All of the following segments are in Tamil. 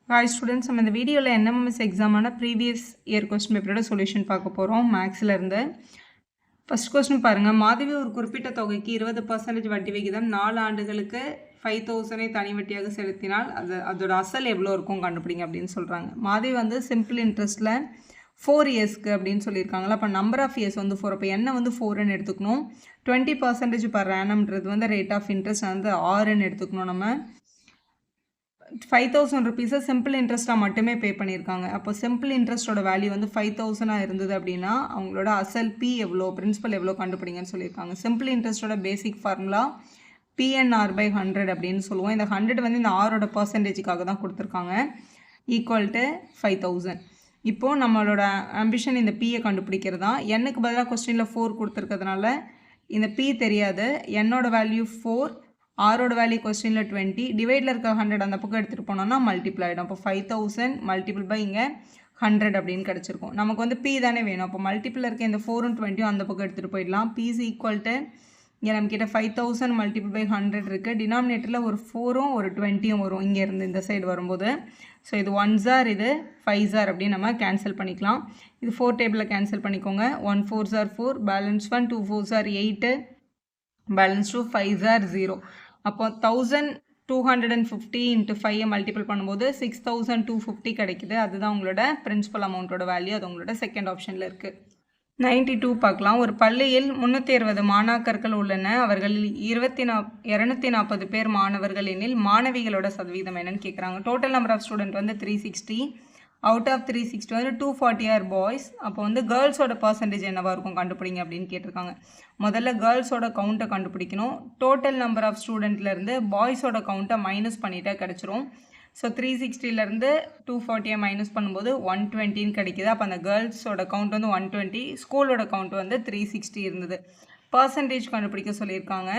Hi students, நம்ம இந்த வீடியோவில் NMMS எக்ஸாமான ப்ரீவியஸ் இயர் கொஸ்டின் பேப்பரோட சொல்யூஷன் பார்க்க போகிறோம் மேக்ஸில் இருந்து. ஃபர்ஸ்ட் கொஸ்டின் பாருங்கள். மாதவி ஒரு குறிப்பிட்ட தொகைக்கு 20% வட்டி விகிதம் 4 ஆண்டுகளுக்கு 5,000 தனி வட்டியாக செலுத்தினால் அதோட அசல் எவ்வளோ இருக்கும் கண்டுபிடிங்க அப்படின்னு சொல்கிறாங்க. மாதவி வந்து சிம்பிள் இன்ட்ரெஸ்ட்டில் 4 இயர்ஸ்க்கு அப்படின்னு சொல்லியிருக்காங்களா. அப்போ நம்பர் ஆஃப் இயர்ஸ் வந்து 4, அப்போ என்ன வந்து 4ன்னு எடுத்துக்கணும். 20% பர் ஆனம்ன்றது வந்து ரேட் ஆஃப் இன்ட்ரெஸ்ட் வந்து 6ன்னு எடுத்துக்கணும். நம்ம 5,000 ருபீஸை சிம்பிள் இன்ட்ரெஸ்ட்டாக மட்டுமே பே பண்ணியிருக்காங்க. அப்போ சிம்பிள் இன்ட்ரெஸ்ட்டோட வேல்யூ வந்து 5,000 இருந்தது அப்படின்னா அவங்களோட அசல் பி எவ்வளோ, பிரின்சிபல் எவ்வளோ கண்டுபிடிங்கன்னு சொல்லியிருக்காங்க. சிம்பிள் இன்ட்ரெஸ்ட்டோட பேசிக் ஃபார்முலா PNR/100 அப்படின்னு சொல்லுவோம். இந்த 100 வந்து இந்த ஆரோட பர்சன்டேஜுக்காக தான் கொடுத்துருக்காங்க. Equal to 5,000. இப்போது நம்மளோட ஆம்பிஷன் இந்த பியை கண்டுபிடிக்கிறது தான். என்னுக்கு பதிலாக கொஸ்டினில் 4 கொடுத்துருக்கிறதுனால இந்த பி தெரியாது. என்னோட வேல்யூ 4, ஆரோட வேல்யூ கொஸ்டினில் 20, டிவைடில் இருக்க 100 அந்த பக்கம் எடுத்துகிட்டு போனோம்னா மல்டிப்ளை ஆகிடும். அப்போ 5,000 மல்டிபிள் பை இங்கே 100 அப்படின்னு கிடச்சிருக்கும். நமக்கு வந்து பி தானே வேணும். அப்போ மல்டிப்பிள் இருக்க இந்த 4ம் 20ம் அந்த பக்கம் எடுத்துகிட்டு போயிடலாம். பி இஸ் ஈக்குவல் டு இங்கே நம்மக்கிட்ட 5,000 மல்டிபிள் பை 100 இருக்குது. டினாமினேட்டரில் ஒரு 4ம் ஒரு 20ம் வரும் இங்கேருந்து இந்த சைடு வரும்போது. ஸோ இது 1s இது 5s அப்படின்னு நம்ம கேன்சல் பண்ணிக்கலாம். இது 4 டேபிளில் கேன்சல் பண்ணிக்கோங்க. 1 4s 4, balance 1, 2 4s 8, balance 2, 5s 0. அப்போ 1,250 இன்ட்டு 5 மல்டிபிள் பண்ணும்போது 6,250 கிடைக்குது. அதுதான் உங்களோட பிரின்சிபல் அமௌண்ட்டோட வேல்யூ. அது உங்களோட செகண்ட் ஆப்ஷனில் இருக்குது. 92 பார்க்கலாம். ஒரு பள்ளியில் 360 மாணாக்கர்கள் உள்ளன. அவர்களில் 240 பேர் மாணவர்கள் எனில் மாணவிகளோட சதவீதம் என்னன்னு கேட்குறாங்க. டோட்டல் நம்பர் ஆஃப் ஸ்டூடெண்ட் வந்து 360. அவுட் ஆஃப் 360 வந்து 240 ஆர் பாய்ஸ். அப்போ வந்து கேர்ள்ஸோட பர்சன்டேஜ் என்னவாக இருக்கும் கண்டுபிடிங்க அப்படின்னு கேட்டிருக்காங்க. முதல்ல கேர்ள்ஸோட கவுண்ட்டை கண்டுபிடிக்கணும். டோட்டல் நம்பர் ஆஃப் ஸ்டூடெண்ட்லேருந்து பாய்ஸோட கவுண்ட்டை மைனஸ் பண்ணிட்டா கிடச்சிரும். ஸோ 360லேருந்து 240 மைனஸ் பண்ணும்போது 120 கிடைக்கிது. அப்போ அந்த கேர்ள்ஸோட கவுண்ட் வந்து 120, ஸ்கூலோட கவுண்ட் வந்து 360 இருந்தது. பர்சன்டேஜ் கண்டுபிடிக்க சொல்லியிருக்காங்க.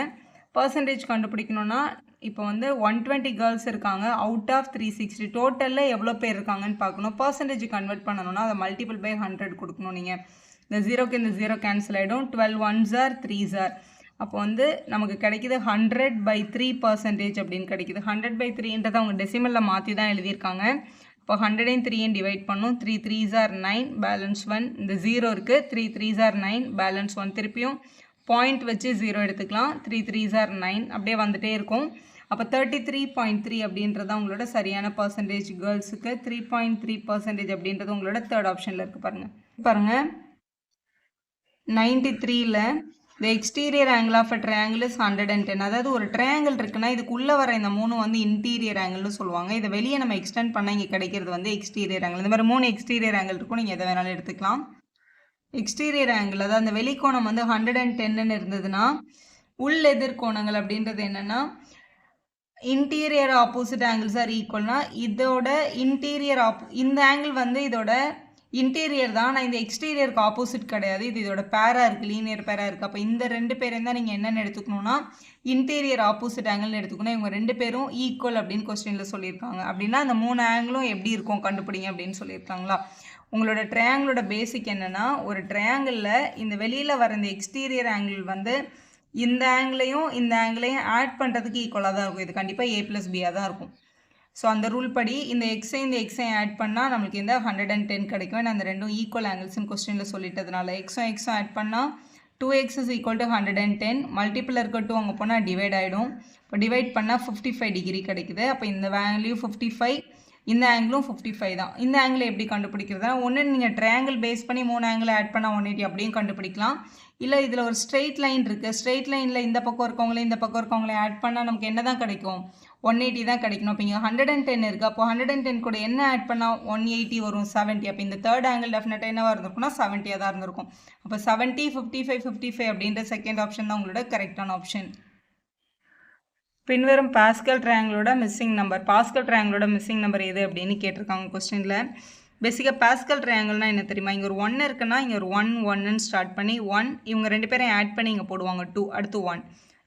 பர்சன்டேஜ் கண்டுபிடிக்கணும்னா இப்போ வந்து 120 கேர்ள்ஸ் இருக்காங்க. அவுட் ஆஃப் 360 டோட்டலில் எவ்வளோ பேர் இருக்காங்கன்னு பார்க்கணும். பர்சன்டேஜ் கன்வெர்ட் பண்ணணும்னா அதை மல்டிபிள் பை 100 கொடுக்கணும். நீங்கள் இந்த 0க்கு இந்த 0 கேன்சல் ஆகிடும். 12 1s 3s. அப்போ வந்து நமக்கு கிடைக்கிது 100/3% அப்படின்னு கிடைக்கிது. 100/3ன்றதை அவங்க டெசிமலில் மாற்றி தான் எழுதியிருக்காங்க. இப்போ 100ஐயும் 3ஐயும் டிவைட் பண்ணும். 3 3s 9, பேலன்ஸ் 1. இந்த 0 இருக்குது. 3 3s 9, பேலன்ஸ் 1. திருப்பியும் பாயிண்ட் வச்சு 0 எடுத்துக்கலாம். 3 3s 9 அப்படியே வந்துகிட்டே இருக்கும். அப்போ 33.3 அப்படின்றது உங்களோட சரியான பர்சன்டேஜ் கேர்ள்ஸுக்கு. 3.3% அப்படின்றது உங்களோட தேர்ட் ஆப்ஷனில் இருக்குது. பாருங்கள் 93ல் the exterior angle of a triangle is 110. அதாவது ஒரு ட்ரையாங்கிள் இருக்குன்னா இதுக்குள்ளே வர இந்த 3 வந்து இன்டீரியர் ஆங்கிள்னு சொல்லுவாங்க. இதை வெளியே நம்ம எக்ஸ்டெண்ட் பண்ணால் இங்கே கிடைக்கிறது வந்து எக்ஸ்டீரியர் ஆங்கிள். இந்த மாதிரி 3 எக்ஸ்டீரியர் ஆங்கிள் இருக்கும். நீங்கள் எதை வேணாலும் எடுத்துக்கலாம். எக்ஸ்டீரியர் ஆங்கிள் அதாவது அந்த வெளிக்கோணம் வந்து 110ன்னு இருந்ததுன்னா உள் எதிர்கோணங்கள் அப்படின்றது என்னென்னா இன்டீரியர் ஆப்போசிட் ஆங்கிள்ஸ் ஆர் ஈக்குவல்னா இதோட இன்டீரியர் இந்த ஆங்கிள் வந்து இதோட இன்டீரியர் தான். ஆனால் இந்த எக்ஸ்டீரியருக்கு ஆப்போசிட் கிடையாது. இது இதோட பேராக இருக்குது, லீனியர் பேராக இருக்குது. அப்போ இந்த 2 பேரையும் தான் நீங்கள் என்னென்னு எடுத்துக்கணும்னா இன்டீரியர் ஆப்போசிட் ஆங்கிள்னு எடுத்துக்கணும். இவங்க 2 பேரும் ஈக்குவல் அப்படின்னு கொஸ்டினில் சொல்லியிருக்காங்க. அப்படின்னா அந்த 3 ஆங்கிளும் எப்படி இருக்கும் கண்டுபிடிங்க அப்படின்னு சொல்லியிருக்காங்களா. உங்களோட ட்ரையாங்கிளோட பேசிக் என்னென்னா ஒரு ட்ரையாங்கிளில் இந்த வெளியில் வர இந்த எக்ஸ்டீரியர் ஆங்கிள் வந்து இந்த ஆங்கிளையும் இந்த ஆங்கிளையும் ஆட் பண்ணுறதுக்கு ஈக்குவலாக தான் இருக்கும். இது கண்டிப்பாக A+B தான் இருக்கும். ஸோ அந்த ரூல் படி இந்த எக்ஸையும் ஆட் பண்ணால் நம்மளுக்கு இந்த 110 கிடைக்கும். ஏன்னா அந்த ரெண்டும் ஈக்குவல் ஆங்கிள்ஸ்னு கொஸ்டினில் சொல்லிட்டதுனால எக்ஸும் ஆட் பண்ணால் 2x is equal to 110. Multiple இருக்க 2 அங்கே போனால் டிவைட் ஆகிடும். இப்போ டிவைட் பண்ணால் 55 டிகிரி கிடைக்குது. அப்போ இந்த வேல்யூ 55, இந்த ஆங்கிளும் 55 தான். இந்த ஆங்கிள் எப்படி கண்டுபிடிக்கிறதுனா ஒன்று நீங்கள் ட்ரையாங்கிள் பேஸ் பண்ணி 3 ஆங்கிள் ஆட் பண்ணால் 180 அப்படியும் கண்டுபிடிக்கலாம். இல்லை இதில் ஒரு ஸ்ட்ரெயிட் லைன் இருக்குது. ஸ்ட்ரெயிட் லைனில் இந்த பக்கம் இருக்கவங்களையும் இந்த பக்கம் இருக்கவங்களையும் ஆட் பண்ணால் நமக்கு என்ன தான் கிடைக்கும், 180 தான் கிடைக்கணும். அப்போ இங்கே 110 இருக்குது. அப்போ 110 கூட என்ன ஆட் பண்ணால் 180 வரும், 70. அப்போ இந்த தேர்ட் ஆங்கிள் டெஃபினட்டாக என்னவாக இருந்திருக்கும்னா 70 தான் இருந்திருக்கும். அப்போ 70 55 55 அப்படின்ற செகண்ட் ஆப்ஷன் தான் உங்களோட கரெக்டான ஆப்ஷன். பின்வரும் பாஸ்கல் ட்ரையாங்கிளோட மிஸ்ஸிங் நம்பர் எது அப்படின்னு கேட்டிருக்காங்க கொஸ்டினில். பேசிக்காக பாஸ்கல் ட்ரையாங்கிள்னால் என்ன தெரியுமா, இங்கே ஒரு 1 இருக்குன்னா இங்கே ஒரு 1 1ன்னு ஸ்டார்ட் பண்ணி 1 இவங்க 2 பேரையும் ஆட் பண்ணி இங்கே போடுவாங்க 2, அடுத்து 1.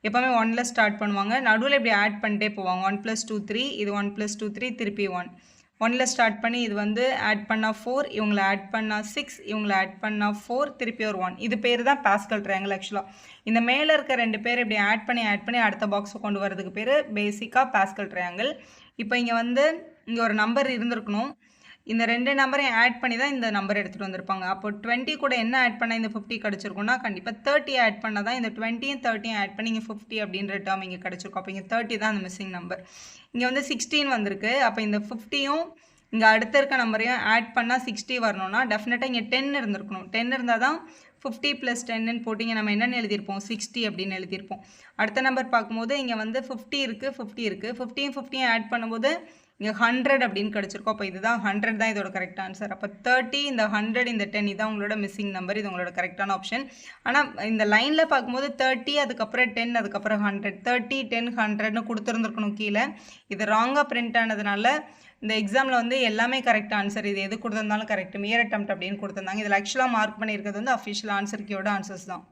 எப்போவுமே 1ல் ஸ்டார்ட் பண்ணுவாங்க. நடுவில் இப்படி ஆட் பண்ணிட்டே போவாங்க. 1 + 2 3, இது 1 + 2 3, திருப்பி 1ல் ஸ்டார்ட் பண்ணி இது வந்து ஆட் பண்ணால் 4, இவங்களை ஆட் பண்ணால் 6, இவங்களை ஆட் பண்ணால் 4, திருப்பி ஒரு 1. இது பேர் தான் பாஸ்கல் ட்ரையாங்கிள். ஆக்சுவலாக இந்த மேலே இருக்க 2 பேர் இப்படி ஆட் பண்ணி அடுத்த பாக்ஸை கொண்டு வரதுக்கு பேர் பேசிக்காக பாஸ்கல் ட்ரையாங்கிள். இப்போ இங்கே வந்து இங்கே ஒரு நம்பர் இருந்திருக்கணும். இந்த 2 நம்பரையும் ஆட் பண்ணி தான் இந்த நம்பர் எடுத்துகிட்டு வந்திருப்பாங்க. அப்போ 20 கூட என்ன ஆட் பண்ணால் இந்த 50 கிடச்சிருக்கும்னா கண்டிப்பாக 30 ஆட் பண்ணால் தான் இந்த 20யும் 30யும் ஆட் பண்ணி இங்கே 50 அப்படின்ற டேர்ம் இங்கே கிடச்சிருக்கும். அப்போ இங்கே 30 தான் அந்த மிஸ்ஸிங் நம்பர். இங்கே வந்து 16 வந்திருக்கு. அப்போ இந்த 50யும் இங்கே அடுத்த இருக்க நம்பரையும் ஆட் பண்ணால் 60 வரணும்னா டெஃபினட்டாக இங்கே 10 இருந்திருக்கணும். 10 இருந்தால் தான் 50 + 10ன்னு போட்டிங்க நம்ம என்னென்னு எழுதியிருப்போம், 60 அப்படின்னு எழுதியிருப்போம். அடுத்த நம்பர் பார்க்கும்போது இங்கே வந்து 50 இருக்குது, 50 இருக்குது. 50யும் 50யும் ஆட் பண்ணும்போது இங்கே 100 அப்படின்னு கிடச்சிருக்கோம். அப்போ இதுதான் 100 தான் இதோட கரெக்ட் ஆன்சர். அப்போ 30, இந்த 100, இந்த 10 இதுதான் உங்களோட மிஸ்ஸிங் நம்பர். இது உங்களோட கரெக்டான ஆப்ஷன். ஆனால் இந்த லைனில் பார்க்கும்போது 30, அதுக்கப்புறம் 10, அதுக்கப்புறம் 100, 30, 10, 100ன்னு கொடுத்துருந்துருக்கணும் கீழே. இது ராங்காக பிரிண்ட் ஆனதுனால இந்த எக்ஸாமில் வந்து எல்லாமே கரெக்ட் ஆன்சர். இது எது கொடுத்துருந்தாலும் கரெக்ட், மியர் அட்டெம்ப்ட் அப்படின்னு கொடுத்துருந்தாங்க. இதில் ஆக்சுவலாக மார்க் பண்ணியிருக்கிறது வந்து அஃபிஷியல் ஆன்சர் கீயோட ஆன்சர்ஸ் தான்.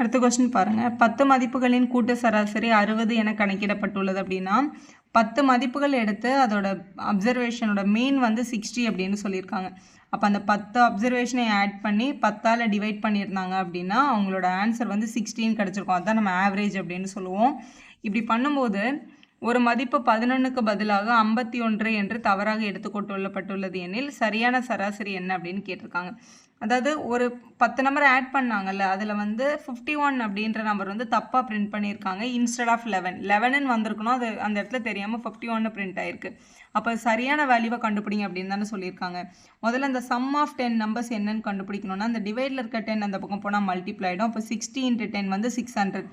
அடுத்த கொஸ்டின் பாருங்கள். 10 மதிப்புகளின் கூட்டு சராசரி 60 என கணக்கிடப்பட்டுள்ளது அப்படின்னா 10 மதிப்புகள் எடுத்து அதோட அப்சர்வேஷனோட மீன் வந்து 60 அப்படின்னு சொல்லியிருக்காங்க. அப்போ அந்த 10 அப்சர்வேஷனை ஆட் பண்ணி 10ஆல் டிவைட் பண்ணியிருந்தாங்க அப்படின்னா அவங்களோட ஆன்சர் வந்து 16 கிடச்சிருக்கும். அதுதான் நம்ம ஆவரேஜ் அப்படின்னு சொல்லுவோம். இப்படி பண்ணும்போது ஒரு மதிப்பு 11க்கு பதிலாக 51 என்று தவறாக எடுத்துக்கொள்ளப்பட்டுள்ளது எனில் சரியான சராசரி என்ன அப்படின்னு கேட்டிருக்காங்க. அதாவது ஒரு 10 நம்பர் ஆட் பண்ணாங்கல்ல, அதில் வந்து 51 அப்படின்ற நம்பர் வந்து தப்பாக பிரிண்ட் பண்ணியிருக்காங்க. இன்ஸ்டெட் ஆஃப் 11ன்னு வந்திருக்கணும். அது அந்த இடத்துல தெரியாமல் 51 பிரிண்ட் ஆயிருக்கு. அப்போ சரியான வேல்யூவை கண்டுபிடிங்க அப்படின்னு தானே சொல்லியிருக்காங்க. முதல்ல இந்த சம் ஆஃப் 10 நம்பர்ஸ் என்னன்னு கண்டுபிடிக்கணும்னா அந்த டிவைடில் இருக்க 10 அந்த பக்கம் போனால் மல்டிப்ளை ஆகிடும். அப்போ 60 × 10 வந்து 600.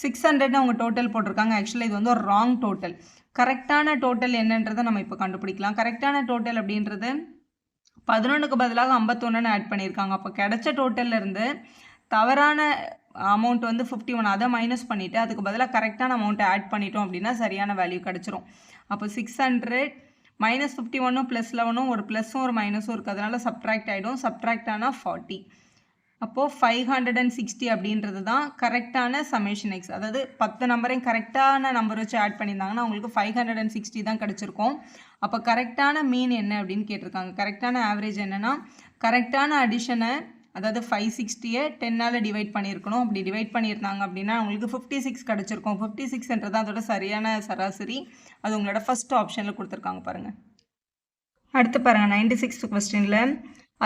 600ன்னு அவங்க டோட்டல் போட்டிருக்காங்க. ஆக்சுவலாக இது வந்து ஒரு ராங் டோட்டல். கரெக்டான டோட்டல் என்னன்றதை நம்ம இப்போ கண்டுபிடிக்கலாம். கரெக்டான டோட்டல் அப்படின்றது 11க்கு பதிலாக 51ன்னு ஆட் பண்ணியிருக்காங்க. அப்போ கிடைச்ச டோட்டலில் இருந்து தவறான அமௌண்ட் வந்து 51, அதை மைனஸ் பண்ணிவிட்டு அதுக்கு பதிலாக கரெக்டான அமௌண்ட்டை ஆட் பண்ணிட்டோம் அப்படின்னா சரியான வேல்யூ கிடச்சிரும். அப்போ 600 - 51 + 11 ஒரு ப்ளஸும் ஒரு மைனஸும் இருக்குது, அதனால சப்ட்ராக்ட் ஆகிடும். சப்ட்ராக்ட் ஆனால் 40. அப்போது 560 அப்படின்றது தான் கரெக்டான சமேஷன் எக்ஸ். அதாவது 10 நம்பரையும் கரெக்டான நம்பர் வச்சு ஆட் பண்ணியிருந்தாங்கன்னா அவங்களுக்கு 560 தான் கிடச்சிருக்கும். அப்போ கரெக்டான மீன் என்ன அப்படின்னு கேட்டிருக்காங்க. கரெக்டான ஆவரேஜ் என்னென்னா கரெக்டான அடிஷனை, அதாவது 560-ஐ 10ஆல் டிவைட் பண்ணியிருக்கணும். அப்படி டிவைட் பண்ணியிருந்தாங்க அப்படின்னா அவங்களுக்கு 56 கிடச்சிருக்கும். 56ன்றது அதோட சரியான சராசரி. அது உங்களோட ஃபர்ஸ்ட் ஆப்ஷனில் கொடுத்துருக்காங்க பாருங்கள். அடுத்து பாருங்கள் 96th கொஸ்டினில்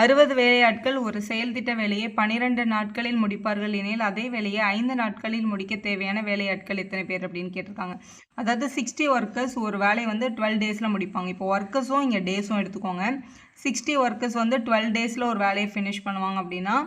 60 வேலையாட்கள் ஒரு செயல்திட்ட வேலையை 12 நாட்களில் முடிப்பார்கள் எனில் அதே வேலையை 5 நாட்களில் முடிக்க தேவையான வேலையாட்கள் எத்தனை பேர் அப்படின்னு கேட்டிருக்காங்க. அதாவது 60 ஒர்க்கர்ஸ் ஒரு வேலையை வந்து 12 டேஸில் முடிப்பாங்க. இப்போ ஒர்க்கர்ஸும் இங்கே டேஸும் எடுத்துக்கோங்க. 60 ஒர்க்கர்ஸ் வந்து 12 டேஸில் ஒரு வேலையை ஃபினிஷ் பண்ணுவாங்க அப்படின்னா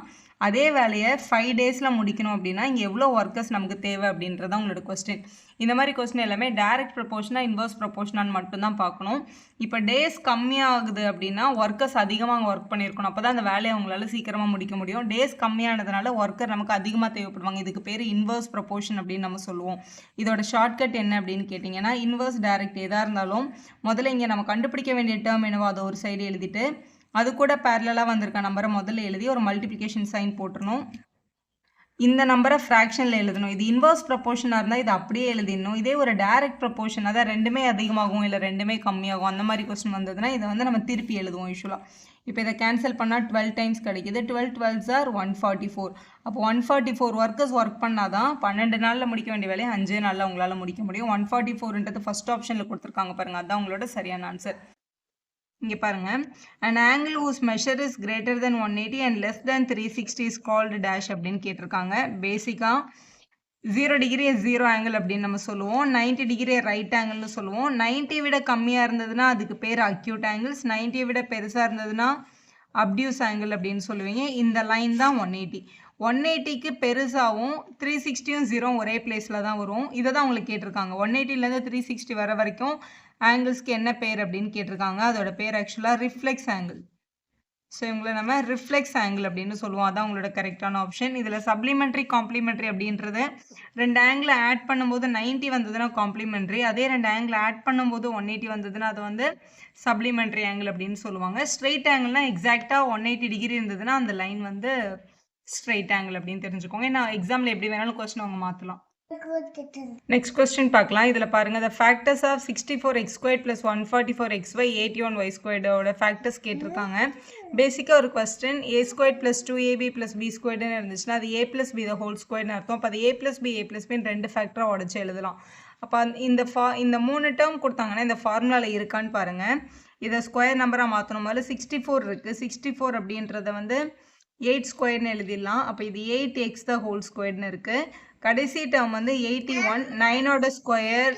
அதே வேலையை 5 டேஸில் முடிக்கணும் அப்படின்னா இங்கே எவ்வளோ ஒர்க்கர்ஸ் நமக்கு தேவை அப்படின்றதான் உங்களோட கொஸ்டின். இந்த மாதிரி கொஸ்டின் எல்லாமே டைரக்ட் ப்ரொபோர்ஷனாக இன்வர்ஸ் ப்ரொபோர்ஷனான்னு மட்டும்தான் பார்க்கணும். இப்போ டேஸ் கம்மியாகுது அப்படின்னா ஒர்க்கர்ஸ் அதிகமாக ஒர்க் பண்ணியிருக்கணும். அப்போ தான் அந்த வேலையை அவங்களால சீக்கிரமாக முடிக்க முடியும். டேஸ் கம்மியானதுனால ஒர்க்கர் நமக்கு அதிகமாக தேவைப்படுவாங்க. இதுக்கு பேர் இன்வர்ஸ் ப்ரொபோர்ஷன் அப்படின்னு நம்ம சொல்லுவோம். இதோட ஷார்ட்கட் என்ன அப்படின்னு கேட்டிங்கன்னா இன்வர்ஸ் டைரக்ட் எதாக இருந்தாலும் முதல்ல இங்கே நம்ம கண்டுபிடிக்க வேண்டிய டேர்ம் என்னவோ அதை ஒரு சைடு எழுதிட்டு அது கூட பேரலாக வந்திருக்க நம்பரை முதல்ல எழுதி ஒரு மல்டிப்ளிகேஷன் சைன் போட்டுருணும். இந்த நம்பரை ஃப்ராக்ஷனில் எழுதணும். இது இன்வர்ஸ் ப்ரொபோர்ஷனாக இருந்தால் இது அப்படியே எழுதிடணும். இதே ஒரு டைரக்ட் ப்ரொபோர்ஷன், அதான் ரெண்டுமே அதிகமாகும் இல்லை ரெண்டுமே கம்மியாகும் அந்த மாதிரி கொஸ்டின் வந்ததுன்னா இதை வந்து நம்ம திருப்பி எழுதுவோம் யூஸ்வலாக. இப்போ இதை கேன்சல் பண்ணால் 12 டைம்ஸ் கிடைக்குது. 12 12s are 144. அப்போ 144 ஒர்க்கர்ஸ் ஒர்க் பண்ணால் தான் 12 நாளில் முடிக்க வேண்டிய வேலையை 5 நாளில் உங்களால் முடிக்க முடியும். 144ன்றது ஃபர்ஸ்ட் ஆப்ஷனில் கொடுத்துருக்காங்க பாருங்கள், அதுதான் உங்களோட சரியான ஆன்சர். இங்கே பாருங்கள், an angle whose measure is greater than 180 and less than 360 is called dash அப்படின்னு கேட்டிருக்காங்க. பேசிக்காக 0 டிகிரி 0 ஆங்கிள் அப்படின்னு நம்ம சொல்லுவோம். 90 டிகிரி ரைட் ஆங்கிள்னு சொல்லுவோம். 90 விட கம்மியாக இருந்ததுன்னா அதுக்கு பேர் அக்யூட் ஆங்கிள்ஸ். 90 விட பெருசாக இருந்ததுன்னா அப்டியூஸ் ஆங்கிள் அப்படின்னு சொல்லுவீங்க. இந்த லைன் தான் 180. 180க்கு பெருசாகவும் 360யும் 0 ஒரே பிளேஸில் தான் வரும். இதை தான் உங்களுக்கு கேட்டிருக்காங்க. 180லேருந்து 360 வர வரைக்கும் ஆங்கிள்ஸ்க்கு என்ன பேர் அப்படின்னு கேட்டிருக்காங்க. அதோட பேர் ஆக்சுவலாக ரிஃப்ளெக்ஸ் ஆங்கிள். ஸோ இவங்களை நம்ம ரிஃப்ளெக்ஸ் ஆங்கிள் அப்படின்னு சொல்லுவோம். அதான் உங்களோட கரெக்டான ஆப்ஷன். இதில் சப்ளிமெண்ட்ரி காம்ப்ளிமெண்ட்ரி அப்படின்றது 2 ஆங்கிளை ஆட் பண்ணும்போது 90 வந்ததுன்னா காம்ப்ளிமெண்ட்ரி, அதே 2 ஆங்கிளை ஆட் பண்ணும்போது 180 வந்ததுன்னா அது வந்து சப்ளிமெண்ட்ரி ஆங்கிள் அப்படின்னு சொல்லுவாங்க. ஸ்ட்ரெயிட் ஆங்கிள்னா எக்ஸாக்டாக 180 டிகிரி இருந்ததுன்னா அந்த லைன் வந்து ஸ்ட்ரெயிட் ஆங்கிள் அப்படின்னு தெரிஞ்சுக்கோங்க. ஏன்னா எக்ஸாமில் எப்படி வேணாலும் கொஸ்டின் அவங்க மாற்றலாம். நெக்ஸ்ட் கொஸ்டின் பார்க்கலாம். இதில் பாருங்கள், the factors of 64x² + 144xy 81y² factors கேட்டிருக்காங்க. பேசிக்காக ஒரு கொஸ்டின் a² + 2ab + b² இருந்துச்சுன்னா அது a + b² அர்த்தம். அப்போ அது a + b a + b 2 ஃபேக்டராக உடச்சி எழுதலாம். அப்போ இந்த 3 டேர்ம் கொடுத்தாங்கன்னா இந்த ஃபார்முலாவில் இருக்கான்னு பாருங்கள். இதை ஸ்கொயர் நம்பராக மாற்றணும். முதல்ல 64 இருக்குது. 64 அப்படின்றத வந்து 8 ஸ்கொயர்னு எழுதிடலாம். அப்போ இது 8x த ஹோல் ஸ்கொயர்னு இருக்குது. கடைசி டேர்ம் வந்து 81, 9ஓட ஸ்கொயர்,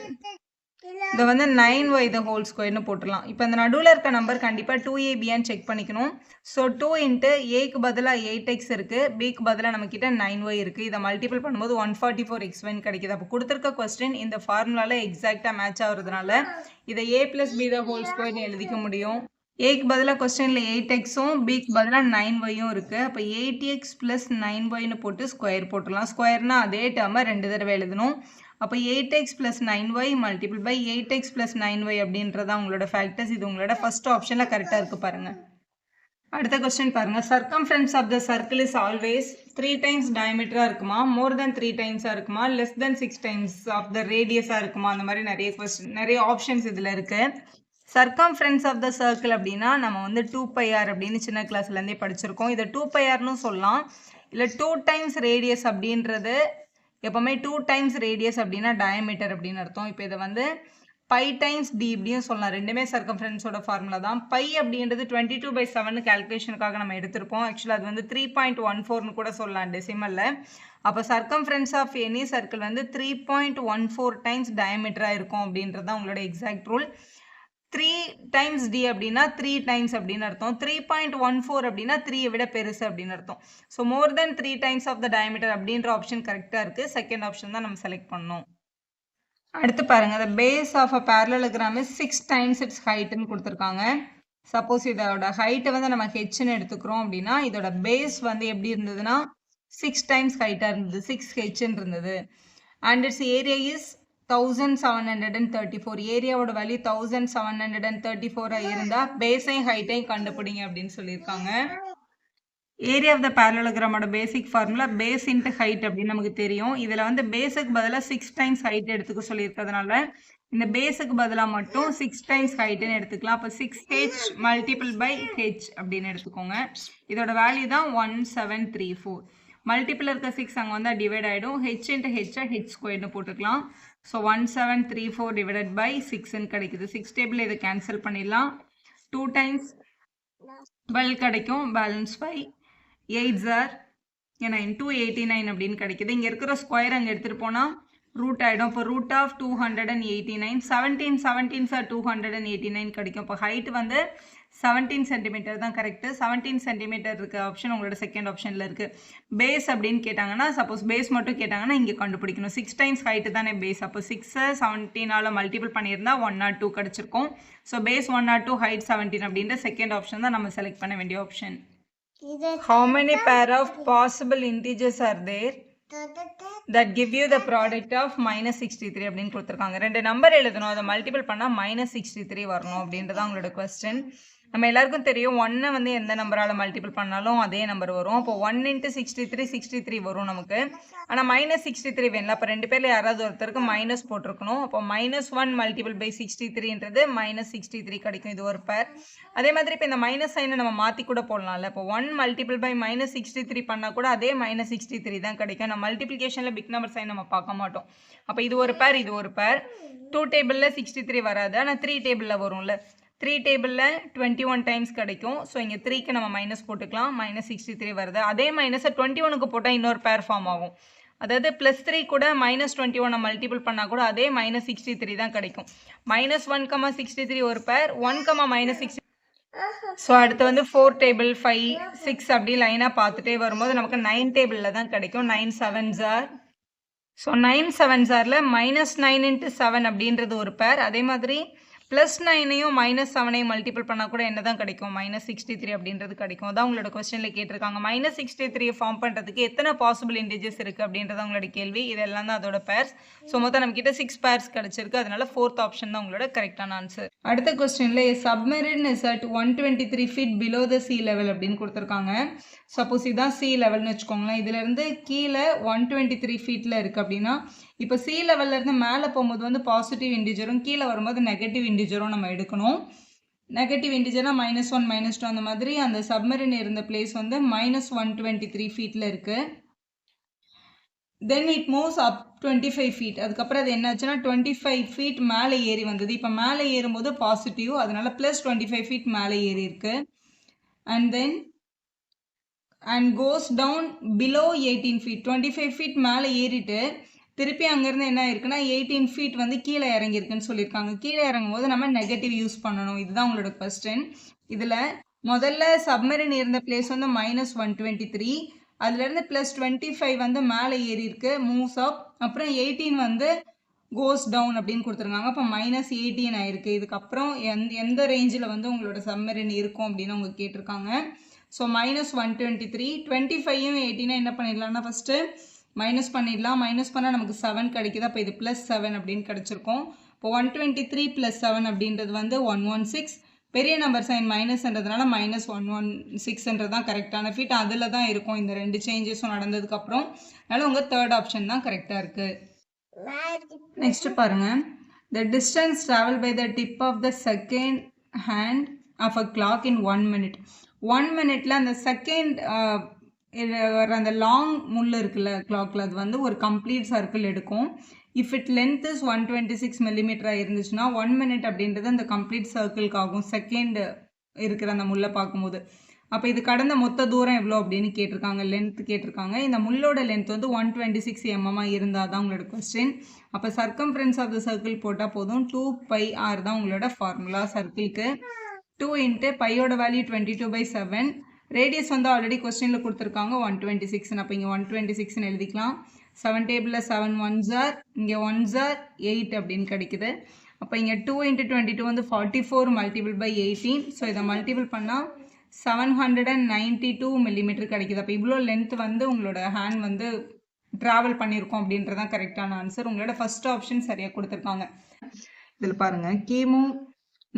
இதை வந்து 9y த ஹோல் ஸ்கொயர்னு போட்டுடலாம். இப்போ இந்த நடுவில் இருக்க நம்பர் கண்டிப்பாக 2ab செக் பண்ணிக்கணும். ஸோ 2 இன்ட்டு ஏக்கு பதிலாக 8x இருக்குது, பிக்கு பதிலாக நம்மக்கிட்ட 9y இருக்குது. இதை மல்டிபிள் பண்ணும்போது 144xy கிடைக்குது. அப்போ கொடுத்துருக்க கொஸ்டின் இந்த ஃபார்முலாவில் எக்ஸாக்டாக மேட்ச் ஆகுறதுனால இதை a + b த ஹோல் ஸ்கொயர்னு எழுதிக்க முடியும். ஏக்கு பதிலாக கொஸ்டினில் 8xும் பிக்கு பதிலாக 9yயும் இருக்குது. அப்போ 8x + 9yன்னு போட்டு ஸ்கொயர் போட்டுடலாம். ஸ்கொயர்னா அதே டேர்மை 2 தடவை எழுதணும். அப்போ 8x + 9y multiple by 8x + 9y அப்படின்றதான் உங்களோட ஃபேக்டர்ஸ். இது உங்களோட ஃபர்ஸ்ட் ஆப்ஷனில் கரெக்டாக இருக்குது பாருங்கள். அடுத்த கொஸ்டின் பாருங்கள். Circumference of the circle is always 3 times டயமீட்டராக இருக்குமா, மோர் தென் 3 டைம்ஸாக இருக்குமா, less than 6 times of the ரேடியஸாக இருக்குமா, அந்த மாதிரி நிறைய ஆப்ஷன்ஸ் இதில் இருக்குது. சர்க்கம்ஃபரன்ஸ் ஆஃப் த சர்க்கிள் அப்படின்னா நம்ம வந்து 2πr அப்படின்னு சின்ன கிளாஸ்லேருந்தே படிச்சிருக்கோம். இதை 2πrனு சொல்லலாம். இல்லை 2 டைம்ஸ் ரேடியஸ் அப்படின்றது எப்போவுமே 2 டைம்ஸ் ரேடியஸ் அப்படின்னா டயமீட்டர் அப்படின்னு அர்த்தம். இப்போ இதை வந்து பை டைம்ஸ் டி இப்படியும் சொல்லலாம். ரெண்டுமே சர்க்கம்ஃபரன்ஸோட ஃபார்முலா தான். பை அப்படின்றது 22/7 கால்குலேஷனுக்காக நம்ம எடுத்திருப்போம். ஆக்சுவலாக அது வந்து 3.14னு கூட சொல்லலாம் டெசிமலில். அப்போ சர்க்கம்ஃபரன்ஸ் ஆஃப் எனி சர்க்கிள் வந்து 3.14 டைம்ஸ் டயமீட்டராக இருக்கும் அப்படின்றது தான் உங்களோட எக்ஸாக்ட் ரூல். 3 டைம்ஸ் டி அப்படின்னா 3 டைம்ஸ் அப்படின்னு அர்த்தம். 3.14 அப்படின்னா 3 விட பெருசு அப்படின்னு அர்த்தம். So more than 3 times of the diameter அப்படின்ற ஆப்ஷன் கரெக்டாக இருக்குது. செகண்ட் ஆப்ஷன் தான் நம்ம செலக்ட் பண்ணணும். அடுத்து பாருங்கள். the base of a parallelogram is 6 times its heightன்னு கொடுத்துருக்காங்க. சப்போஸ் இதோட ஹைட்டை வந்து நம்ம ஹெச்ன்னு எடுத்துக்கிறோம் அப்படின்னா இதோட பேஸ் வந்து எப்படி இருந்ததுன்னா 6 டைம்ஸ் ஹைட்டாக இருந்தது, 6h இருந்தது. And it's area is 1734. ஏரியாவோட வேல்யூ 1734 இருந்தால் பேஸையும் ஹைட்டையும் கண்டுபிடிங்க அப்படின்னு சொல்லியிருக்காங்க. ஏரியா ஆஃப் த பேரலோகிராமோட basic formula base into height அப்படின்னு நமக்கு தெரியும். இதில் வந்து பேஸுக்கு பதிலாக 6 டைம்ஸ் ஹைட் எடுத்துக்க சொல்லியிருக்கிறதுனால இந்த பேஸுக்கு பதிலாக மட்டும் 6 டைம்ஸ் ஹைட்டுன்னு எடுத்துக்கலாம். அப்போ 6h மல்டிபிள் பை h அப்படின்னு எடுத்துக்கோங்க. இதோட வேல்யூ தான் 1734. மல்டிபிள் இருக்க 6 அங்கே வந்தால் டிவைட் ஆகிடும். h இன்ட்டு h ஸ்கொயர்னு போட்டுக்கலாம். ஸோ 1734 டிவைடட் பை 6ன்னு கிடைக்குது. 6 டேபிள் இதை கேன்சல் பண்ணிடலாம். 2 டைம்ஸ் 12 கிடைக்கும். பேலன்ஸ் 5, 8s are 289 அப்படின்னு கிடைக்குது. இங்கே இருக்கிற ஸ்கொயர் அங்கே எடுத்துகிட்டு போனால் ரூட் ஆகிடும். இப்போ ரூட் ஆஃப் 289, 17 சார் 289 கிடைக்கும். இப்போ ஹைட் வந்து 17 சென்டிமீட்டர் தான் கரெக்டு. 17 சென்டிமீட்டர் இருக்க ஆப்ஷன் உங்களோட செகண்ட் ஆப்ஷனில் இருக்குது. பேஸ் அப்படின்னு கேட்டாங்கன்னா சப்போஸ் பேஸ் மட்டும் கேட்டாங்கன்னா இங்கே கண்டுபிடிக்கணும். 6 டைம்ஸ் ஹைட்டு தானே பேஸ். அப்போ 6 17ஆல் மல்டிபிள் பண்ணியிருந்தால் 102 கிடச்சிருக்கும். ஸோ பேஸ் 102, ஹைட் 17 அப்படின்ற செகண்ட் ஆப்ஷன் தான் நம்ம செலக்ட் பண்ண வேண்டிய option. How many pair of possible integers are there that give you the product of -63 அப்படின்னு கொடுத்துருக்காங்க. 2 நம்பர் எழுதணும், அதை மல்டிபிள் பண்ணால் -63 வரணும் அப்படின்றதான் உங்களோட கொஸ்டின். நம்ம எல்லாருக்கும் தெரியும் 1 வந்து எந்த நம்பரால் மல்டிபிள் பண்ணாலும் அதே நம்பர் வரும். அப்போ 1 × 63 63 வரும் நமக்கு. ஆனால் -63 வேணும். அப்போ 2 பேரில் யாராவது ஒருத்தருக்கு மைனஸ் போட்டிருக்கணும். அப்போ -1 மல்டிபிள் பை 63ன்றது -63 கிடைக்கும். இது ஒரு பேர். அதே மாதிரி இப்போ இந்த மைனஸ் சைனை நம்ம மாற்றி கூட போடலாம்ல. இப்போ 1 மல்டிபிள் பை -63 பண்ணால் கூட அதே -63 தான் கிடைக்கும். நம்ம மல்டிப்ளிகேஷனில் பிக் நம்பர் சைன் நம்ம பார்க்க மாட்டோம். அப்போ இது ஒரு பேர், இது ஒரு பேர். 2 டேபிளில் 63 வராது, ஆனால் 3 டேபிளில் வரும்ல. 3 டேபிளில் 21 டைம்ஸ் கிடைக்கும். ஸோ இங்கே 3க்கு நம்ம மைனஸ் போட்டுக்கலாம். -63 வருது. அதே மைனஸை 21க்கு போட்டால் இன்னொரு பேர் ஃபார்ம் ஆகும். அதாவது +3 கூட -21 மல்டிபிள் பண்ணால் கூட அதே -63 தான் கிடைக்கும். -1, 63 ஒரு பேர், 1, -63. ஸோ அடுத்து வந்து 4 டேபிள், 5, 6 அப்படி லைனாக பார்த்துட்டே வரும்போது நமக்கு 9 டேபிளில் தான் கிடைக்கும். 9 7s are. So 9 7s are -9 × 7 அப்படின்றது ஒரு பேர். அதே மாதிரி +9ஐயும் -7ஐயும் மல்டிபிள் பண்ணால் கூட என்ன தான் கிடைக்கும்? -63 அப்படின்றது கிடைக்கும். அதான் உங்களோட கொஸ்டினில் கேட்டிருக்காங்க. -63 ஃபார்ம் பண்ணுறதுக்கு எத்தனை பாசிபிள் இன்டிஜர்ஸ் இருக்குது அப்படின்றத உங்களோட கேள்வி. இதெல்லாம் தான் அதோட பேர்ஸ். ஸோ மொத்தம் நம்மக்கிட்ட 6 பேர்ஸ் கிடச்சிருக்கு. அதனால 4th ஆப்ஷன் தான் உங்களோட கரெக்டான ஆன்சர். அடுத்த கொஸ்டினில் submarine is at 123 feet below the sea level அப்படின்னு கொடுத்துருக்காங்க. சப்போஸ் இதுதான் sea levelனு வச்சுக்கோங்களேன். இதுலேருந்து கீழே 123 feetல இருக்குது அப்படின்னா இப்போ sea levelலேருந்து மேலே போகும்போது வந்து பாசிட்டிவ் இன்டிஜரும் கீழே வரும்போது நெகட்டிவ் இன்டிஜரும் நம்ம எடுக்கணும். நெகட்டிவ் இன்டிஜர்னா -1 -2 அந்த மாதிரி அந்த சப்மரின் இருந்த பிளேஸ் வந்து -123 feetல இருக்குது. Then it moves up 25 feet. அதுக்கப்புறம் அது என்னாச்சுன்னா 25 feet மேலே ஏறி வந்தது. இப்போ மேலே ஏறும்போது பாசிட்டிவ், அதனால ப்ளஸ் 25 feet மேலே ஏறி இருக்கு. And goes down below 18 feet. 25 feet மேலே ஏறிட்டு திருப்பி அங்கேருந்து என்ன இருக்குன்னா 18 feet வந்து கீழே இறங்கியிருக்குன்னு சொல்லியிருக்காங்க. கீழே இறங்கும் போது நம்ம நெகட்டிவ் யூஸ் பண்ணணும். இதுதான் உங்களோட கொஸ்டின். இதில் முதல்ல சப்மரின் இருந்த பிளேஸ் வந்து -123, அதுலேருந்து +25 வந்து மேலே ஏறி இருக்கு, மூவ்ஸ் அப். அப்புறம் 18 வந்து கோஸ் டவுன் அப்படின்னு கொடுத்துருக்காங்க. அப்போ -18 ஆயிருக்கு. இதுக்கப்புறம் எந்த ரேஞ்சில் வந்து உங்களோட சப்மரின் இருக்கும் அப்படின்னு அவங்க கேட்டிருக்காங்க. ஸோ -123, 25யும் 18 என்ன பண்ணிடலாம்னா ஃபஸ்ட்டு மைனஸ் பண்ணிடலாம். மைனஸ் பண்ணால் நமக்கு 7 கிடைக்குது. அப்போ இது +7 அப்படின்னு கிடச்சிருக்கும். இப்போ 123 + 7 அப்படின்றது வந்து 116. பெரிய நம்பர் சைன் மைனஸ்ன்றதுனால -116 தான் கரெக்டான ஃபீட். அதில் தான் இருக்கும் இந்த 2 சேஞ்சஸும் நடந்ததுக்கப்புறம். அதனால் உங்கள் தேர்ட் ஆப்ஷன் தான் கரெக்டாக இருக்குது. நெக்ஸ்ட் பாருங்க. The distance traveled by the tip of the second hand of a clock in 1 minute. 1 minuteல அந்த செகண்ட் அந்த லாங் முள் இருக்குல்ல கிளாக்ல, அது வந்து ஒரு கம்ப்ளீட் சர்க்கிள் எடுக்கும். If it length is 126 millimeter இருந்துச்சுன்னா 1 minute அப்படின்றது அந்த கம்ப்ளீட் சர்க்கிள்க்கு ஆகும், செகண்ட் இருக்கிற அந்த முள்ளை பார்க்கும்போது. அப்போ இது கடந்த மொத்த தூரம் எவ்வளோ அப்படின்னு கேட்டிருக்காங்க, லென்த் கேட்டிருக்காங்க. இந்த முள்ளோட லென்த் வந்து 126 mm இருந்தால் தான் உங்களோட கொஸ்டின். அப்போ சர்க்கம்ஃபரன்ஸ் ஆஃப் த சர்க்கிள் போட்டால் போதும். 2πr தான் உங்களோட ஃபார்முலா சர்க்கிள்க்கு. 2 × பையோட வேல்யூ 22/7. ரேடியஸ் வந்து ஆல்ரெடி கொஸ்டினில் கொடுத்துருக்காங்க 126. அப்போ இங்கே 126ன்னு எழுதிக்கலாம். 7 டேபிளில் 7 1s are, இங்கே 1s are 8 அப்படின்னு கிடைக்குது. அப்போ இங்கே 2 × 22 வந்து 44 × 18. ஸோ இதை மல்டிபிள் பண்ணால் 792 millimeter கிடைக்குது. அப்போ இவ்வளோ லென்த் வந்து உங்களோட ஹேண்ட் வந்து ட்ராவல் பண்ணியிருக்கோம் அப்படின்றதான் கரெக்டான ஆன்சர். உங்களோட ஃபர்ஸ்ட் ஆப்ஷன் சரியாக கொடுத்துருக்காங்க. இதில் பாருங்கள், கிமு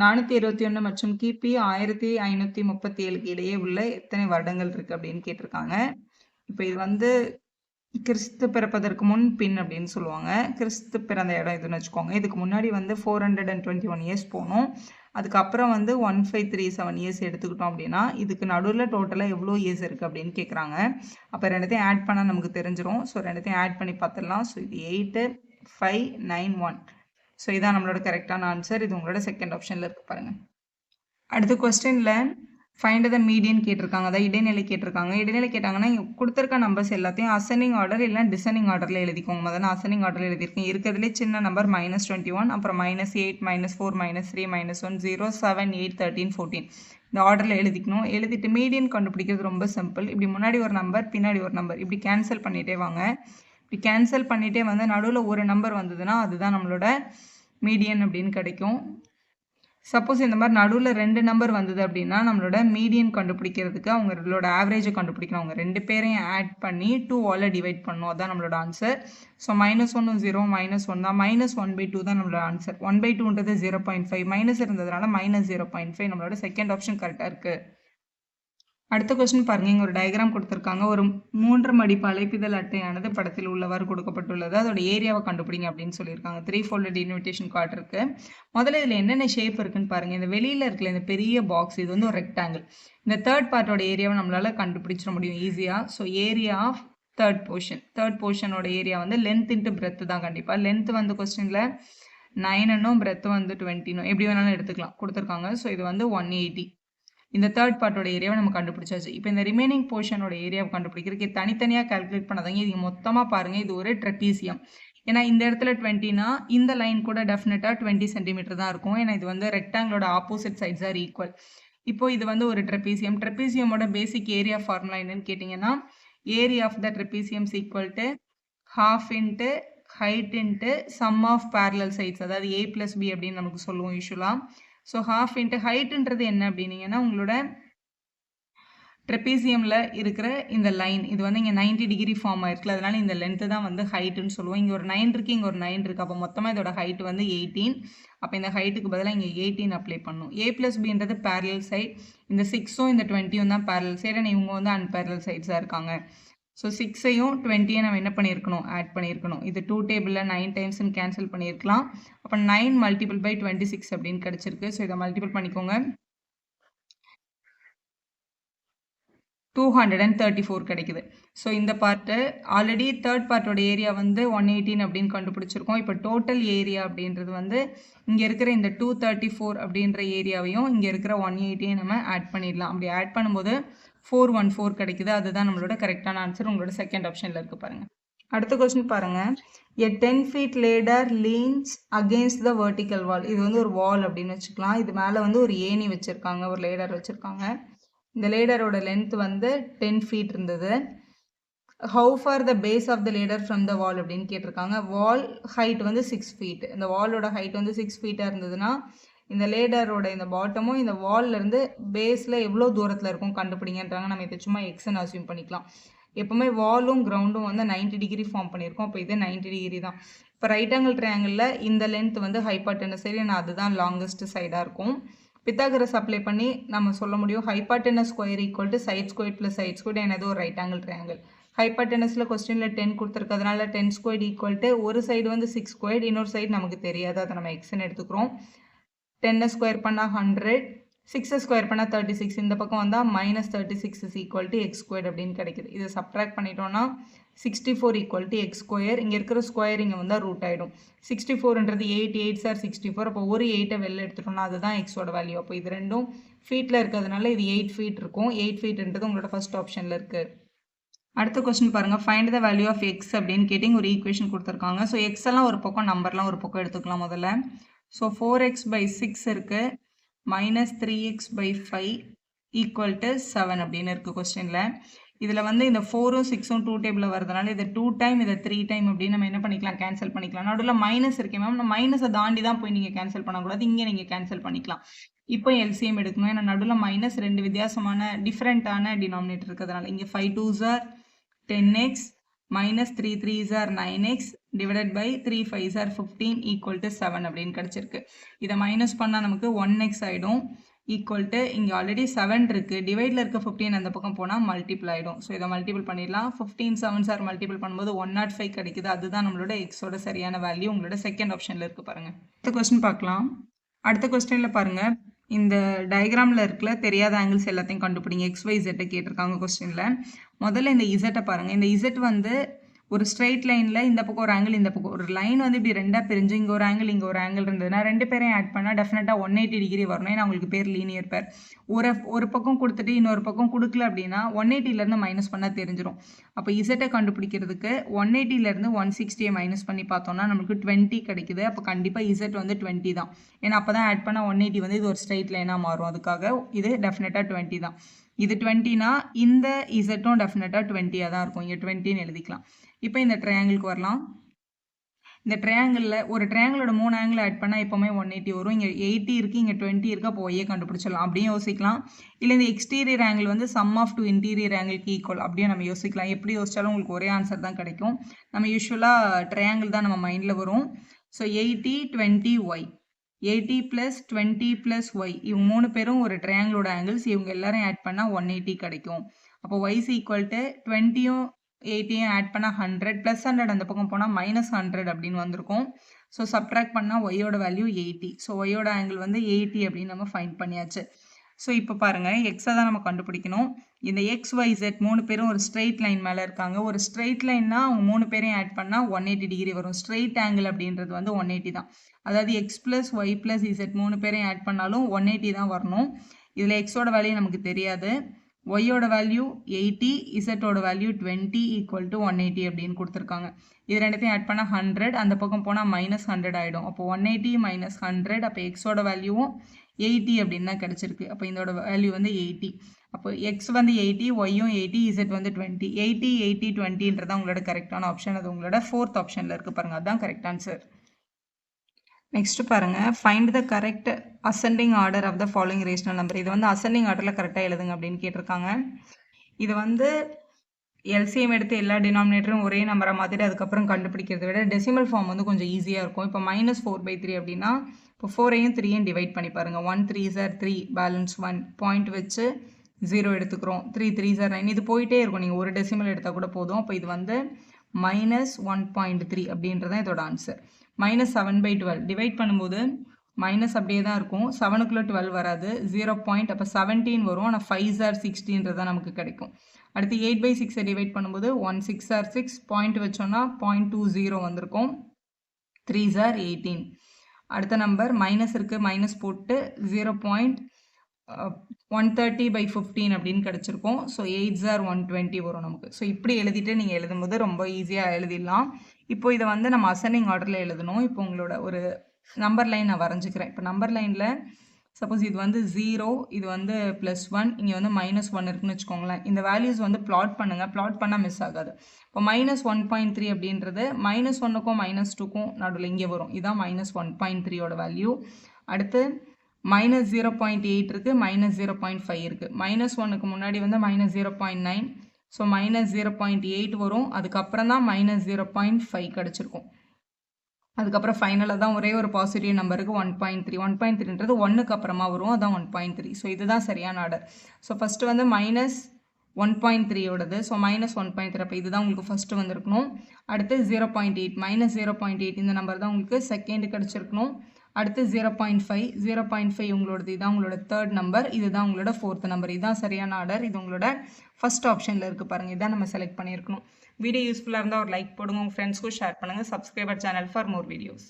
421 மற்றும் கிபி 1537க்கு இடையே உள்ள எத்தனை வருடங்கள் இருக்குது அப்படின்னு கேட்டிருக்காங்க. இப்போ இது வந்து கிறிஸ்து பிறப்பதற்கு முன் பின் அப்படின்னு சொல்லுவாங்க. கிறிஸ்து பிறந்த இடம் இதுன்னு வச்சுக்கோங்க. இதுக்கு முன்னாடி வந்து 421 இயர்ஸ் போகணும். அதுக்கப்புறம் வந்து 1537 இயர்ஸ் எடுத்துக்கிட்டோம் அப்படின்னா இதுக்கு நடுவில் டோட்டலாக எவ்வளோ இயர்ஸ் இருக்குது அப்படின்னு கேட்குறாங்க. அப்போ ரெண்டுத்தையும் ஆட் பண்ணால் நமக்கு தெரிஞ்சிடும். ஸோ ரெண்டுத்தையும் ஆட் பண்ணி பார்த்துடலாம். ஸோ இது 8 5 9 1. ஸோ இதான் நம்மளோட கரெக்டான ஆன்சர். இது உங்களோட செகண்ட் ஆப்ஷனில் இருக்குது பாருங்கள். அடுத்த கொஸ்டினில் ஃபைண்ட் த மீடியன் கேட்டிருக்காங்க, அதாவது இடைநிலை கேட்டிருக்காங்க. இடைநிலை கேட்டாங்கன்னா கொடுத்துருக்க நம்பர்ஸ் எல்லாத்தையும் அசெண்டிங் ஆர்டர் இல்லை டிசெண்டிங் ஆர்டரில் எழுதிக்கோங்க. முதல்ல அசெண்டிங் ஆர்டரில் எழுதியிருக்கேன். இருக்கிறதுலே சின்ன நம்பர் -21, அப்புறம் -8 -4 -3 -1 0 7 8 13 14. இந்த ஆர்டரில் எழுதிக்கணும். எழுதிட்டு மீடியன் கண்டுபிடிக்கிறது ரொம்ப சிம்பிள். இப்படி முன்னாடி ஒரு நம்பர் பின்னாடி ஒரு நம்பர் இப்படி கேன்சல் பண்ணிகிட்டே வாங்க. இப்படி கேன்சல் பண்ணிகிட்டே வந்து நடுவில் ஒரு நம்பர் வந்ததுன்னா அதுதான் நம்மளோட மீடியன் அப்படின்னு கிடைக்கும். சப்போஸ் இந்த மாதிரி நடுவில் 2 நம்பர் வந்தது அப்படின்னா நம்மளோட மீடியன் கண்டுபிடிக்கிறதுக்கு அவங்களோட ஆவரேஜை கண்டுபிடிக்கணும். அவங்க 2 பேரையும் ஆட் பண்ணி 2ஆல் டிவைட் பண்ணணும். அதுதான் நம்மளோட ஆன்சர். ஸோ -1 0 -1 தான். -1/2 தான் நம்மளோட ஆன்சர். 1/2ன்றது 0.5. மைனஸ் இருந்ததுனால -0.5. நம்மளோட செகண்ட் ஆப்ஷன் கரெக்டாக இருக்குது. அடுத்த கொஸ்டின் பாருங்க. இங்கே ஒரு டயக்ராம் கொடுத்துருக்காங்க. ஒரு 3 மடிப்பு அழைப்பிதழ் அட்டையானது படத்தில் உள்ளவாறு கொடுக்கப்பட்டுள்ளது. அதோட ஏரியாவை கண்டுபிடிங்க அப்படின்னு சொல்லியிருக்காங்க. 3-folded இன்விடேஷன் கார்டு இருக்கு. முதல்ல இதில் என்னென்ன ஷேப் இருக்குன்னு பாருங்க. இந்த வெளியில் இருக்கிற இந்த பெரிய பாக்ஸ் இது வந்து ஒரு ரெக்டாங்கிள். இந்த தேர்ட் பார்ட்டோட ஏரியாவை நம்மளால கண்டுபிடிச்சிட முடியும் ஈஸியாக. ஸோ ஏரியா ஆஃப் தேர்ட் போர்ஷனோட ஏரியா வந்து லென்த் இன்ட்டு பிரெத் தான். கண்டிப்பாக லென்த் வந்து கொஸ்டினில் 9 பிரெத் வந்து 20 எப்படி வேணாலும் எடுத்துக்கலாம் கொடுத்துருக்காங்க. ஸோ இது வந்து 180. இந்த தேர்ட் பார்ட்டோட ஏரியாவை நம்ம கண்டுபிடிச்சாச்சு. இப்போ இந்த ரிமைனிங் போர்ஷனோட ஏரியாவை கண்டுபிடிக்கிறதுக்கு தனித்தனியாக கால்குலேட் பண்ணாதீங்க. இது மொத்தமாக பாருங்கள். இது ஒரு ட்ரெப்பீசியம். ஏன்னா இந்த இடத்துல 20னா இந்த லைன் கூட டெஃபினட்டாக 20 சென்டிமீட்டர் தான் இருக்கும். ஏன்னா இது வந்து ரெக்டாங்கிளோட ஆப்போசிட் சைட்ஸ் ஆர் ஈக்குவல். இப்போ இது வந்து ஒரு ட்ரெப்பீசியம். ட்ரெப்பீசியமோட பேசிக் ஏரியா ஃபார்முலா என்னன்னு கேட்டிங்கன்னா area of the trapeziums equal to ½ into height into sum of parallel sides, அதாவது A + B அப்படின்னு நமக்கு சொல்லுவோம் யூஸ்வலாக. ஸோ ½ இன்ட்டு ஹைட்டுன்றது என்ன அப்படின்னீங்கன்னா உங்களோட ட்ரெப்பீசியமில் இருக்கிற இந்த லைன் இது வந்து இங்கே 90 டிகிரி ஃபார்ம் ஆயிருக்குல்ல, அதனால இந்த லென்த்து தான் வந்து ஹைட்டுன்னு சொல்லுவோம். இங்கே ஒரு 9 இருக்குது, இங்கே ஒரு 9 இருக்குது. அப்போ மொத்தமாக இதோட ஹைட் வந்து 18. அப்போ இந்த ஹைட்டுக்கு பதிலாக இங்கே 18 அப்ளை பண்ணும். A + Bன்றது பேரலல் சைட். இந்த 6ம் இந்த 20ம் தான் பேரலல் சைடு. ஆனால் இவங்க வந்து அன்பேரலல் சைட்ஸாக இருக்காங்க. ஸோ 6ஐயும் 20ஐயும் நம்ம என்ன பண்ணியிருக்கணும், ஆட் பண்ணியிருக்கணும். இது 2 டேபிளில் 9 டைம்ஸ்ன்னு கேன்சல் பண்ணியிருக்கலாம். அப்போ 9 × 26 அப்படின்னு கிடச்சிருக்கு. ஸோ இதை மல்டிபிள் பண்ணிக்கோங்க. 234 கிடைக்குது. ஸோ இந்த பார்ட்டு ஆல்ரெடி தேர்ட் பார்ட்டோட ஏரியா வந்து 118 அப்படின்னு கண்டுபிடிச்சிருக்கோம். இப்போ டோட்டல் ஏரியா அப்படின்றது வந்து இங்கே இருக்கிற இந்த 234 அப்படின்ற ஏரியாவையும் இங்கே இருக்கிற 180 நம்ம ஆட் பண்ணிடலாம். அப்படி ஆட் பண்ணும்போது 414 கிடைக்குது. அதுதான் நம்மளோட கரெக்டான ஆன்சர். உங்களோட செகண்ட் ஆப்ஷனில் இருக்குது பாருங்கள். அடுத்த கொஸ்டின் பாருங்கள். A 10 feet ladder leans against the vertical wall. இது வந்து ஒரு வால் அப்படின்னு வச்சுக்கலாம். இது மேலே வந்து ஒரு ஏணி வச்சுருக்காங்க, ஒரு லேடர் வச்சுருக்காங்க. இந்த லேடரோட லென்த் வந்து 10 feet இருந்தது. How far the base of the ladder from the wall அப்படின்னு கேட்டிருக்காங்க. வால் ஹைட் வந்து 6 feet. இந்த வாலோட ஹைட் வந்து 6 feet-ஆக இருந்ததுன்னா இந்த லேடரோட இந்த பாட்டமும் இந்த வால்லேருந்து பேஸில் எவ்வளோ தூரத்தில் இருக்கும் கண்டுபிடிங்கன்றாங்க. நம்ம இதை சும்மா எக்ஸ்ன்னு அசியூம் பண்ணிக்கலாம். எப்போவுமே வாலும் கிரவுண்டும் வந்து 90 டிகிரி ஃபார்ம் பண்ணியிருக்கோம். அப்போ இது 90 டிகிரி தான். இப்போ ரைட் ஆங்கிள் ட்ரையாங்கிளில் இந்த லென்த் வந்து ஹைபார்டெனஸ் சைடு, அதுதான் லாங்கஸ்ட் சைடாக இருக்கும். பித்தாகரஸ் அப்ளை பண்ணி நம்ம சொல்ல முடியும் hypotenuse square equal to side square plus side square எனது ஒரு ரைட் ஆங்கிள் ட்ரையாங்கிள். ஹைபார்டெனஸில் கொஸ்டினில் 10 கொடுத்துருக்கிறதுனால 10 ஸ்கொயர் ஈக்குவல் டு ஒரு சைடு வந்து 6 ஸ்கொயர், இன்னொரு சைடு நமக்கு தெரியாது, அதை நம்ம எக்ஸ்ன்னு எடுத்துக்கிறோம். 10 ஸ்கொயர் பண்ணால் 100, 6 ஸ்கொயர் பண்ணால் 36. இந்த பக்கம் வந்தால் -36 is equal to X square அப்படின்னு கிடைக்குது. இதை சப்ட்ராக்ட் பண்ணிட்டோம்னா 64 ஈக்குவல் டு எக்ஸ் ஸ்கொயர். இங்கே இருக்கிற ஸ்கொயர் இங்கே வந்தால் ரூட் ஆகிடும். 64ன்றது 8 8s are 64. அப்போ ஒரு 8-ஐ வெளில எடுத்துட்டோம்னா அதுதான் எக்ஸோட வேல்யூ. அப்போ இது ரெண்டும் ஃபீட்டில் இருக்கிறதுனால இது 8 feet இருக்கும். 8 feetன்றது உங்களோட ஃபர்ஸ்ட் ஆப்ஷனில் இருக்குது. அடுத்த கொஸ்டின் பாருங்கள். Find the value of x அப்படின்னு கேட்டிங்க. ஒரு ஈக்குவேஷன் கொடுத்துருக்காங்க. ஸோ எக்ஸ் எல்லாம் ஒரு பக்கம், நம்பர்லாம் ஒரு பக்கம் எடுத்துக்கலாம் முதல்ல. ஸோ 4x/6 இருக்குது, -3x/5 ஈக்குவல் டு 7 அப்படின்னு இருக்குது கொஸ்டினில். இதில் வந்து இந்த 4ம் 6ம் 2 டேபிளில் வரதுனால இதை 2 டைம் இதை 3 டைம் அப்படின்னு நம்ம என்ன பண்ணிக்கலாம், கேன்சல் பண்ணிக்கலாம். நடுவில் மைனஸ் இருக்கேன் மேம், நான் மைனஸை தாண்டி தான் போய் நீங்கள் கேன்சல் பண்ணக்கூடாது, இங்கே நீங்கள் கேன்சல் பண்ணிக்கலாம். இப்போ எல்சிஎம் எடுக்கணும். ஏன்னா நடுவில் மைனஸ் 2 வித்தியாசமான டிஃப்ரெண்ட்டான டினாமினேட்டர் இருக்கிறதுனால இங்கே 5 2s are 10x -3 3s are 9x divided by 3 5s are 15 equal to 7 அப்படின்னு கிடச்சிருக்கு. இதை மைனஸ் பண்ணால் நமக்கு 1x ஆகிடும். ஈக்குவல் டு இங்கே ஆல்ரெடி 7 இருக்குது, டிவைடில் இருக்க 15 அந்த பக்கம் போனால் மல்டிபிள் ஆகிடும். ஸோ இதை மல்டிபிள் பண்ணிடலாம். 15 7s are மல்டிபிள் பண்ணும்போது 105 கிடைக்குது. அதுதான் நம்மளோட எக்ஸோட சரியான வேல்யூ. உங்களோட செகண்ட் ஆப்ஷனில் இருக்குது பாருங்கள். அடுத்த கொஸ்டின் பார்க்கலாம். அடுத்த கொஸ்டினில் பாருங்கள். இந்த டயக்ராமில் இருக்கல தெரியாத ஆங்கிள்ஸ் எல்லாத்தையும் கண்டுபிடிங்க. XYZ கேட்டிருக்காங்க கொஸ்டினில். முதல்ல இந்த இசட்டை பாருங்கள். இந்த இசட் வந்து ஒரு ஸ்ட்ரெயிட் லைனில் இந்த பக்கம் ஒரு ஆங்கிள், இந்த பக்கம் ஒரு லைன் வந்து இப்படி ரெண்டாக பிரிஞ்சு இங்கே ஒரு ஆங்கிள் இங்கே ஒரு ஆங்கிள் இருந்ததுன்னா ரெண்டு பேரையும் ஆட் பண்ணால் டெஃபினட்டாக 180 டிகிரி வரணும். ஏன்னா உங்களுக்கு பேர் லீனியர் பேர். ஒரு பக்கம் கொடுத்துட்டு இன்னொரு பக்கம் கொடுக்கல அப்படின்னா 180லேருந்து மைனஸ் பண்ணால் தெரிஞ்சிடும். அப்போ இசட்டை கண்டுபிடிக்கிறதுக்கு 180லேருந்து 160 மைனஸ் பண்ணி பார்த்தோம்னா நம்மளுக்கு 20 கிடைக்குது. அப்போ கண்டிப்பாக இசட் வந்து 20 தான். ஏன்னா அப்போ தான் ஆட் பண்ணால் 180 வந்து இது ஒரு ஸ்ட்ரெயிட் லைனாக மாறும். அதுக்காக இது டெஃபினட்டாக 20 தான். இது 20னா இந்த இசட்டும் டெஃபினட்டாக 20ஆக தான் இருக்கும். இங்கே 20ன்னு எழுதிக்கலாம். இப்போ இந்த ட்ரையாங்கிளுக்கு வரலாம். இந்த ட்ரையாங்கிளில் ஒரு ட்ரையாங்கிளோட 3 ஆங்கிள் ஆட் பண்ணால் எப்போவுமே 180 வரும். இங்கே 80 இருக்குது, இங்கே 20 இருக்குது. அப்போ ஒய்யே கண்டுபிடிச்சிடலாம். அப்படியே யோசிக்கலாம். இல்லை இந்த எக்ஸ்டீரியர் ஆங்கிள் வந்து சம் ஆஃப் 2 இன்டீரியர் ஆங்கிளுக்கு ஈக்குவல் அப்படியே நம்ம யோசிக்கலாம். எப்படி யோசிச்சாலும் உங்களுக்கு ஒரே ஆன்சர் தான் கிடைக்கும். நம்ம யூஸ்வலாக ட்ரையாங்கிள் தான் நம்ம மைண்டில் வரும். ஸோ 80 20 ஒய், 80 + 20 + ஒய், இவங்க 3 பேரும் ஒரு ட்ரையாங்கிளோட ஆங்கிள்ஸ். இவங்க எல்லாரும் ஆட் பண்ணால் 180 கிடைக்கும். அப்போ ஒய் இஸ் ஈக்குவல் டு 20யும் 80யும் ஆட் பண்ணால் 100 + 100 அந்த பக்கம் போனால் -100 அப்படின்னு வந்திருக்கும். ஸோ சப்ட்ராக்ட் பண்ணால் ஒய்யோட வேல்யூ 80. ஸோ ஒய்யோட ஆங்கிள் வந்து 80 அப்படின்னு நம்ம ஃபைண்ட் பண்ணியாச்சு. ஸோ இப்போ பாருங்கள், எக்ஸை தான் நம்ம கண்டுபிடிக்கணும். இந்த XYZ 3 பேரும் ஒரு ஸ்ட்ரெயிட் லைன் மேலே இருக்காங்க. ஒரு ஸ்ட்ரெயிட் லைன்னா அவங்க 3 பேரையும் ஆட் பண்ணால் 180 டிகிரி வரும். ஸ்ட்ரெயிட் ஆங்கிள் அப்படின்றது வந்து 180 தான். அதாவது x + y + z 3 பேரையும் ஆட் பண்ணாலும் 180 தான் வரணும். இதில் எக்ஸோட வேல்யூ நமக்கு தெரியாது. ஒய்யோட வேல்யூ 80, இசட்டோட வேல்யூ 20 ஈக்குவல் டு 180 அப்படின்னு கொடுத்துருக்காங்க. இது ரெண்டுத்தையும் ஆட் பண்ணால் 100, அந்த பக்கம் போனால் -100 ஆகிடும். அப்போ 180 - 100, அப்போ எக்ஸோட வேல்யூவும் 80 அப்படின்னு தான் கிடச்சிருக்கு. அப்போ இதோட வேல்யூ வந்து 80. அப்போ எக்ஸ் வந்து 80, ஒய்யும் 80, இசட் வந்து 20. 80 80 20ன்றதான் உங்களோட கரெக்டான ஆப்ஷன். அது உங்களோட 4th ஆப்ஷனில் இருக்குது பாருங்கள். அதுதான் கரெக்ட் ஆன்சர். நெக்ஸ்ட் பாருங்கள். Find the correct ascending order of the following rational number. இது வந்து அசெண்டிங் ஆர்டரில் கரெக்டாக எழுதுங்க அப்படின்னு கேட்டிருக்காங்க. இது வந்து எல்சிஎம் எடுத்து எல்லா டினாமினேட்டரும் ஒரே நம்பராக மாற்றிட்டு அதுக்கப்புறம் கண்டுபிடிக்கிறத விட டெசிமல் ஃபார்ம் வந்து கொஞ்சம் ஈஸியாக இருக்கும். இப்போ -4/3 அப்படின்னா இப்போ 4ஐயும் 3ஐயும் டிவைட் பண்ணி பாருங்கள். 1 3s are 3, பேலன்ஸ் 1, பாயிண்ட் வச்சு 0 எடுத்துக்கிறோம். 3 3s are 9. இது போயிட்டே இருக்கும். நீங்கள் ஒரு டெசிமல் எடுத்தால் கூட போதும். அப்போ இது வந்து -1.3 அப்படின்றதான் இதோட ஆன்சர். -7/12 டிவைட் பண்ணும்போது மைனஸ் அப்படியே தான் இருக்கும். 7க்குள்ளே 12 வராது. 0 பாயிண்ட் அப்போ 17 வரும். ஆனால் 5s are 16 தான் நமக்கு கிடைக்கும். அடுத்து 8/6 டிவைட் பண்ணும்போது 1 6s are 6 பாயிண்ட் வச்சோன்னா 0.20 வந்திருக்கும். 3s are 18. அடுத்த நம்பர் மைனஸ் இருக்குது, மைனஸ் போட்டு 0.130/15 அப்படின்னு கிடச்சிருக்கும். ஸோ 8s are 120 வரும் நமக்கு. ஸோ இப்படி எழுதிட்டு நீங்கள் எழுதும்போது ரொம்ப ஈஸியாக எழுதிடலாம். இப்போ இதை வந்து நம்ம அசெண்டிங் ஆர்டரில் எழுதணும். இப்போ உங்களோட ஒரு நம்பர் லைன் நான் வரைஞ்சிக்கிறேன். இப்போ நம்பர் லைனில் சப்போஸ் இது வந்து 0, இது வந்து +1, இங்கே வந்து -1 இருக்குன்னு வச்சுக்கோங்களேன். இந்த வேல்யூஸ் வந்து பிளாட் பண்ணுங்கள். பிளாட் பண்ணால் மிஸ் ஆகாது. இப்போ -1.3 அப்படின்றது -1க்கும் -2க்கும் நடுவில் இங்கே வரும். இதுதான் -1.3யோட வேல்யூ. அடுத்து -0.8 இருக்குது, -0.5 இருக்குது. -1க்கு முன்னாடி வந்து -0.9, ஸோ -0.8 வரும். அதுக்கப்புறம் தான் -0.5 கிடச்சிருக்கும். அதுக்கப்புறம் ஃபைனலாக தான் ஒரே ஒரு பாசிட்டிவ் நம்பருக்கு 1.3. 1.3ன்றது 1க்கு அப்புறமா வரும், அதான் 1.3. ஸோ இதுதான் சரியான ஆர்டர். ஸோ ஃபஸ்ட்டு வந்து -1.3யோடது. ஸோ -1.3 அப்போ இதுதான் உங்களுக்கு ஃபஸ்ட்டு வந்திருக்கணும். அடுத்து 0.8, -0.8 இந்த நம்பர் தான் உங்களுக்கு செகண்ட் கிடச்சிருக்கணும். அடுத்து 0.5, 0.5 உங்களோடது, இதுதான் உங்களோட தேர்ட் நம்பர், இதுதான் உங்களோட ஃபோர்த் நம்பர். இதுதான் சரியான ஆர்டர். இது உங்களோட ஃபஸ்ட் ஆப்ஷனில் இருக்குது பாருங்கள். இதான் நம்ம செலக்ட் பண்ணியிருக்கணும். வீடியோ யூஸ்ஃபுல்லாக இருந்தால் ஒரு லைக் போடுங்க, உங்கள் ஃப்ரெண்ட்ஸ்க்கும் ஷேர் பண்ணுங்கள். Subscriber channel for more videos.